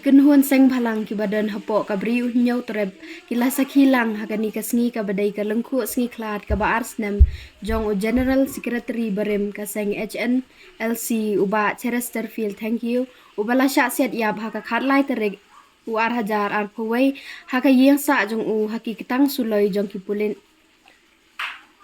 Kikenhuan seng balang ki badan hapok kabri nyau treb kila sakhilang hakani kasngi ka badai ka lengku sngi klat ka ba arsnem jong u General Secretary barem ka seng HNLC uba Chesterfield thank you ubala sya siat yap haka khatlai terek u ar hajar ar phuwai haka yeng sa jong u haki kitang suloi jong ki pulin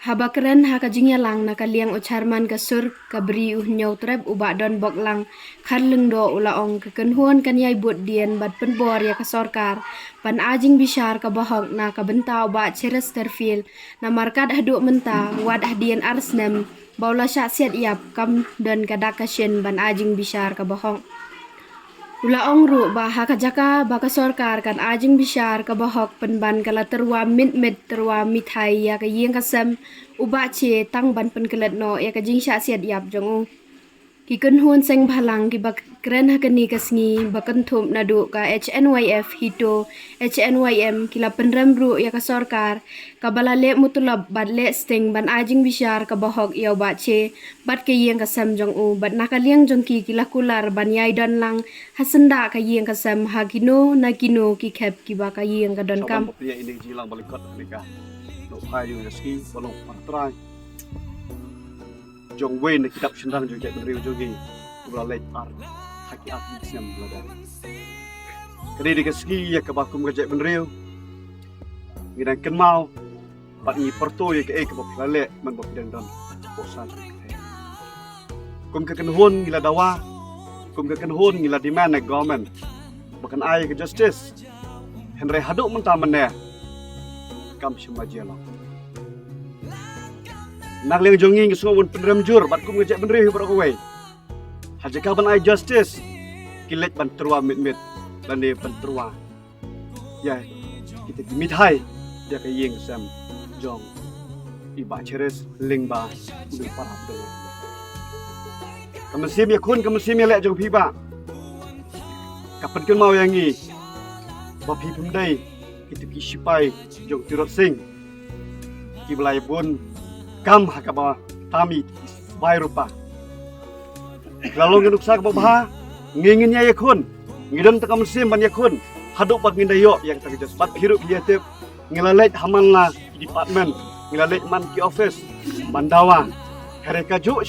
Habakren haka jingyalang na kaliang ucharman kasur kabri nyau treb uba don boklang kharleng do ulaong kekenhuan kanyai bud dien bat penbor ya kasorkar pan ajing bishar ka bahok na kabenta uba Chesterfield na markat haduk menta wad hadien arsnem baula sya siat yap kam dan kadakasyen ban ajing bishar ka bahok Ulaong ru ba haka jaka ba kasorkar kan ajing bishar ka bahok penban kala terwa mit terwa mithai ya ka yeng kasam uba che tang ban penkelet no ya ka jing sya siat yap jong u ki kenhuan seng balang ki bak kren hakani kasngi bakan thup nadu ka HNYF hito HNYM kila penrem ru ya ka sorkar ka balale mutulab bat le sting ban ajing bishar ka bahok ya ba che bat ke yeng kasam jong u bat nakaliang jong ki kila kular ban yai don lang hasenda ka yeng kasam hagino na kino ki khep ki ba ka yeng ka don kam Pia ini jilang balikot mereka. Lo hai di ski balong partrai. Jong wen kitab sendang juga beriu jogi. Belalai ar haki api siam belada. Kini di ski ya kebakum kerja beriu. Ngidang kenmau. Pat ni perto ya ke kebab belalai man bab dan bosan. Kum kekenhun gila dawa. Kum kekenhun gila demand government. Bahkan ai ke justice. Henry haduk mentah meneh. Kam semajela. Nak liang jongi ke semua penrem jur bat kum ngejak benrih ber kowe. Haja kaban ai justice. Kilet ban terua mit dan dia ban terua. Ya, kita dimit hai dia ke yeng sam jong. Iba ceres lingba udah parah dulu. Kamesim ya kun kamesim ya lek jong piba. Kapan kun mau yang ni? Bapi pemdai kita pergi sipai jong tirot sing. Ki belai pun kam hakaba tami bai rupa. Lalu ngenuk sak babah nginginnya yakun. Ngidam tak musim ban yakun. Haduk bag ngindayo yang tak jas bat hirup hiatep ngilalet hamanla di department, ngilalet man ki office bandawa. Hari kaju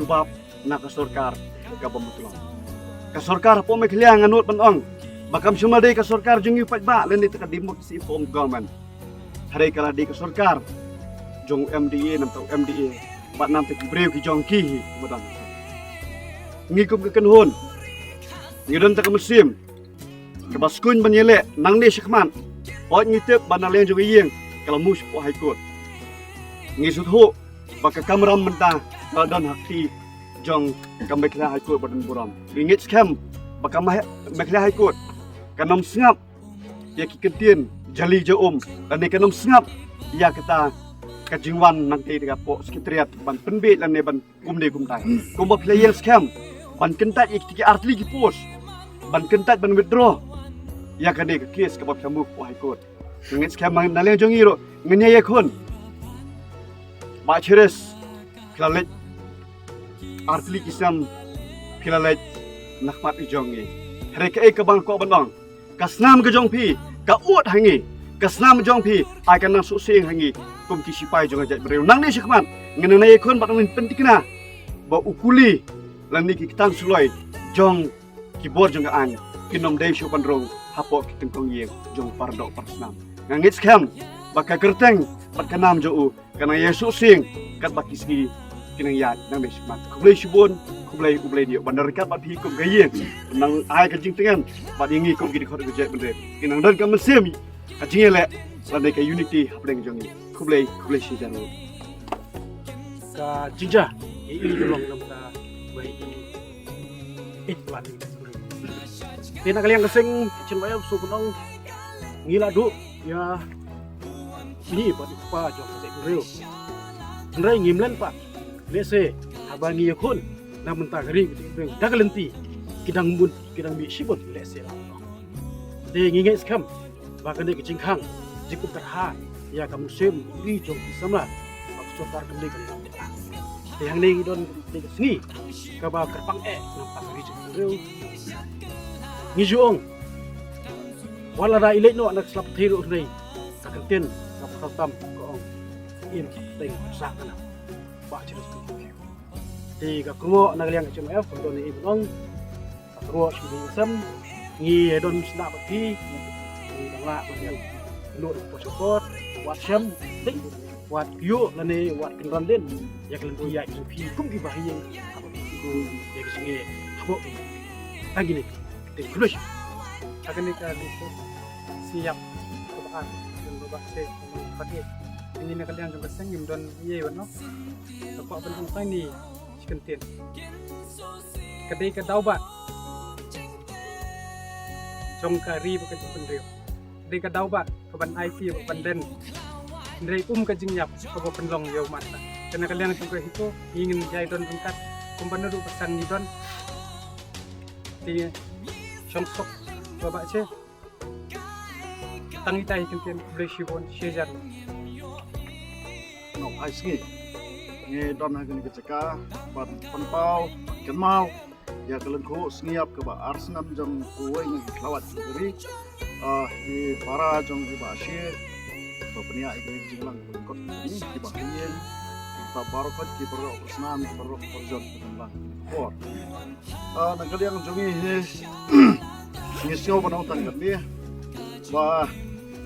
bab nak kasorkar ka pemutulong. Kasorkar po mekliang nganut banong. Bakam cuma day kasorkar jungi pat ba len itu kadimok si form government. Hari kala di kasorkar jong MDA nam tau MDA bat nam te breu ki jong ki modang. Ngikum ke kenhun. Ngidon ta musim. Kebaskun banyele nang ni syakman. Ot ngitep banalen jong yeng kalau mus po high court. Ngisut ho baka kamram mentah dan hakti jong kamekla high court badan buram. Ingit scam baka mekla high court. Kanom sengap ya kikentien jali je dan kanom sengap ya kata kajingwan nanti dekat pok sekretariat ban penbet lan ban kumde kumtai kumba player scam ban kentat ik tiki artli ki pos ban kentat ban withdraw ya kade ke kes ke bab sambu po high court ngit scam mang naleng jongi ro ngenya yakun ba cheres klalet artli kisam klalet nakmat ijongi reka ke bangko banong kasnam ke jong pi ka ut hangi kasnam jong pi akan nang susing hangi kum ki sipai jong ajak bereu nang ni syakman ngena nay kon batang pentikna ba ukuli lan ni ki kitan suloi jong ki bor jong an kinom dei shu pandrong hapo ki tengkong ye jong pardok parsnam ngangit skam baka kerteng pat kanam jo kana yesu sing kat baki sgi kinang yat nang ni syakman kublai shubun kublai dia bandar kat bat hi kum gaye nang ai ka jing tengan bat ingi kum gidi khot gejek bende kinang dan ka mesim ka jingele lan ka unity hapleng jongi kublai shi janu ka jinja ini tolong nam ta bai plan ni tena kalian keseng cin bayam so kunong ngila du ya ni pat pa jo se kureu ndrai ngimlen pa lese abangi yakun na mentah gari gitu dagalenti kidang bi sibot lese la de nginge skam bahkan de kecingkang jikup terha ya kamu sem ri jong sama maksud tar kemde kan yang ni don de sini ka ba kerpang nampak ri jong ngijuong wala da ilay no anak slap thiro nei kakantin sa pagkatam ko in teng sa kana ba chiros ko ti ka kungo nagliang ka chuma ko don ni ibong kungo shi sam ngi don sna ba thi ni dangla ba yang lu po support wat sham ting wat yu lani wat kenran den ya kelen ya pi kum di bahaya apa ko ya singe habo lagi ni te kulos akan dito siap kebahan yang berbahasa pakai ini nak kalian juga sengim dan iya no apa bentuk kai ni sekentin kedai kedau ba jong kari bukan pendrio kedai kedau ba keban IP bukan den dari ke jingyap ke penlong yo mata karena kalian juga itu ingin jai don tingkat kumpan dulu pesan ni don di Songsok coba aja tangi tahi kentian blesibon sejar no ai singi nge don ha gani keceka ban penpau kenmau ya kelen ko singiap ke ba arsenam jong kuai ngi klawat beri di para jong di ba she to penia igni jinglang kot ni di ba yen ta barokot ki perro arsenam perro perjon lang for na kaliang jongi he ngisio banau tan kan dia ba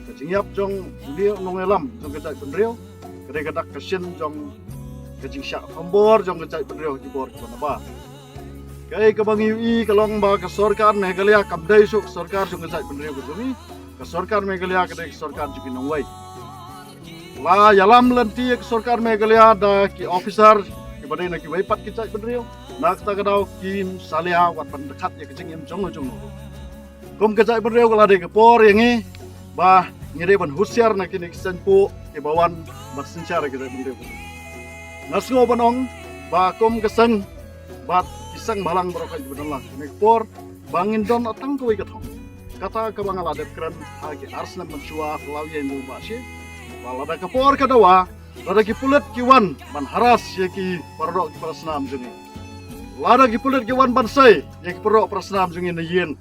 kejingyap jong dia nongelam jong kecai penriu kedai kedak kesin jong kejing syak pembor jong kecai penriu di bor kana ba kai kebangi ui kalong ba ke sarkar meghalaya kabdai su sarkar jong kecai penriu kejumi ke sarkar meghalaya kedai sarkar juki nongwai la yalam lanti ke sarkar meghalaya da ki officer ki badai na ki waipat kecai penriu nak ta kadau kim salia wat pendekat ya kejing em jong kum kecai penriu kala de ke por yangi ba ngire ban husyar na kini kisanpu ke bawan bersencar ke penriu nasngo banong ba kum keseng bat kisang balang berokai benalang kini por bangin don atang koi kathong kata ke bangala de kran agi arsna mensua lawi mu bashi wala da ke por kadawa lada ki pulet ki wan ban haras ye ki pardo ki prasnam jungi lada ki pulet ki wan ban sai ye ki pardo prasnam jungi na yen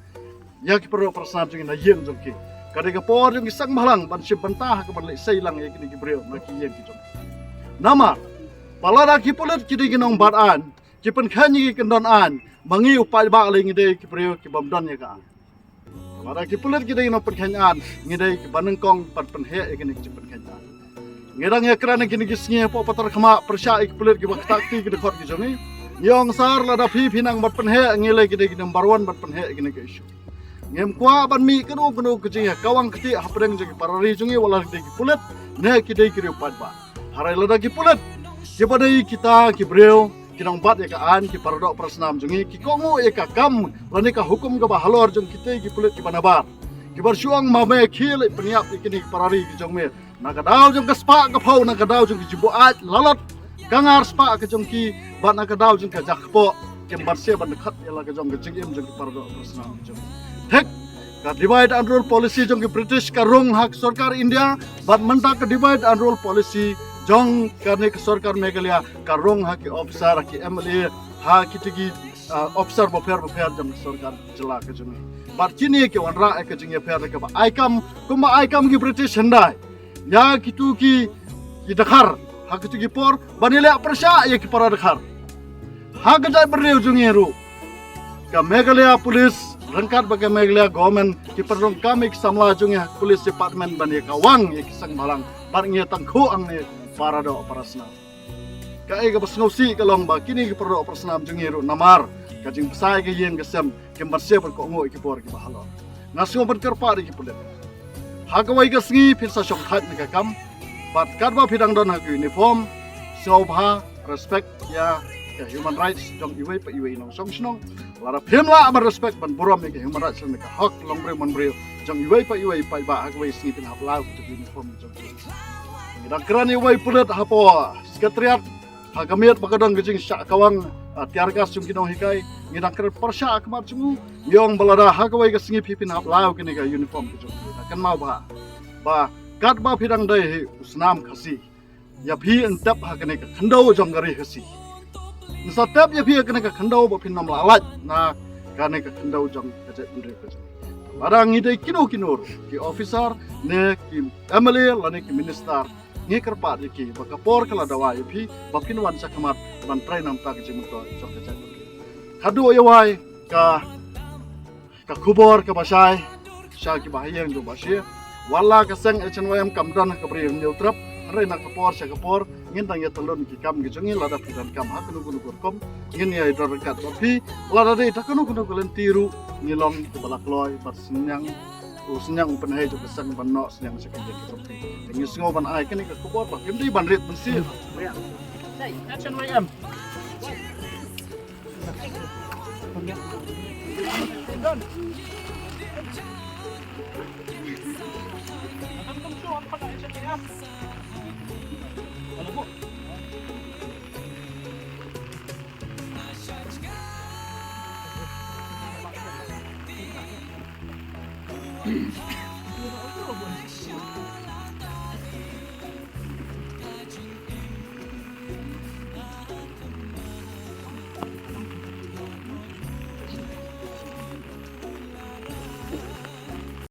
ya ki pardo prasnam jungi na yen jungi kada ke por jungi sang malang ban sip bantah ke ban le sai lang ye ki breu na ki yen ki jong nama palada ki pulet ki di ginong badan ki pen khanyi ki kendon an mangi upai ba le ngide ki breu ki bamdon ye ka palada ki pulet ki di ginong pen khanyan ngide ki baneng kong pan pen he ye ki pen khanyan ngedang ya kerana kini kisnya po patar khama persya ik pulet ki baktakti ki dekhot ki jongi yong sar lada phi phinang bat pen he ngile ki de number 1 bat pen he ki ke issue ngem kwa ban mi kenu kejing kawang keti hapreng jogi parari jungi wala de ki pulet ne ki de ki upat ba harai lada ki pulet ki badai kita ki breu kinang bat ya ka an ki paradok prasnam jungi ki kongo ya ka kam lani ka hukum ka ba halor jung kite ki pulet ki banabar ki bersuang mame khil peniap ikini parari ki jongme nakadaw jong kaspa ka phau nakadaw jong ki jibuat lalot kangar spa ka jong ki ban nakadaw jong ka jakpo kem barse ban khat ya la ka jong ki jingim jong ki paradok prasnam jong thek ka divide and rule policy jong ki british ka rong hak sarkar india ban manta ka divide and rule policy jong karne ke sarkar meghalaya ka rong hak ki officer ki mla ha ki tigi officer bofer jong sarkar jela ka jong bat kini ke wanra ke jing fer ke ba aikam kuma aikam ki british handai ya kitu ki dakhar ha kitu ki por banile persya ya ki para dakhar ha ke jai bereu jong yeru ka meghalaya police rangkat bagai meghalaya government ki perong kami samla jong ya police department ban ya kawang ya kisang malang bar nge tangku ang ne para do parasna kai ga basngausi kalong ba kini ki perdo parasnam jong yeru namar kajing pesai ke yen gesem kembarse ber ko ngo ki por ki bahalo nasu ber kerpa ki pulet hagawai ga sngi phir sa shok khat ni ka kam bat karba phidang don ha uniform sobha respect ya human rights jong iwei pa iwei nong song snong lara phemla amar respect ban borom ke human rights ni ka hak long bre man bre jong iwei pa ba hagawai sngi pin haplau to uniform jong ida kerani iwei pulet hapo sekretariat hagamiat pakadang gejing syak kawang tiargas jung kinong hikai ngidang ker persya akmat jungu yong balada hagawai ga singi pipin hap lau kini ga uniform ke jung kan mau ba kat ba phidang dai usnam khasi ya phi entap ha kene ka khandau jong gari khasi nsa tap ya phi kene ka khandau ba phin nam lalat na kane ka kendau jang kajak pendiri kajak barang idai kinur ki officer ne ki MLA lane ki minister ngi kerpa de ki bakapor kala dawa pi bakin wan sakamat ban trai nam ta ki muto jok kajak kadu oyawai ka kubor ka basai sha ki bahayang jo basia wala ka seng HNYM kamdan ka bri neutrap rai nak kapor sha kapor ngin tang ya talon ki kam gi jongi lada pidan kam ha kunu kunu kom ngin ya idar kat tapi lada de ta kunu kunu kulen tiru ngilong ke balak loy bar senyang senyang pen hai jo kesang ban no senyang sa kanjen ki topi ngi singo ban ai kini ka kapor ba kim di ban rit ban si Action Mayam.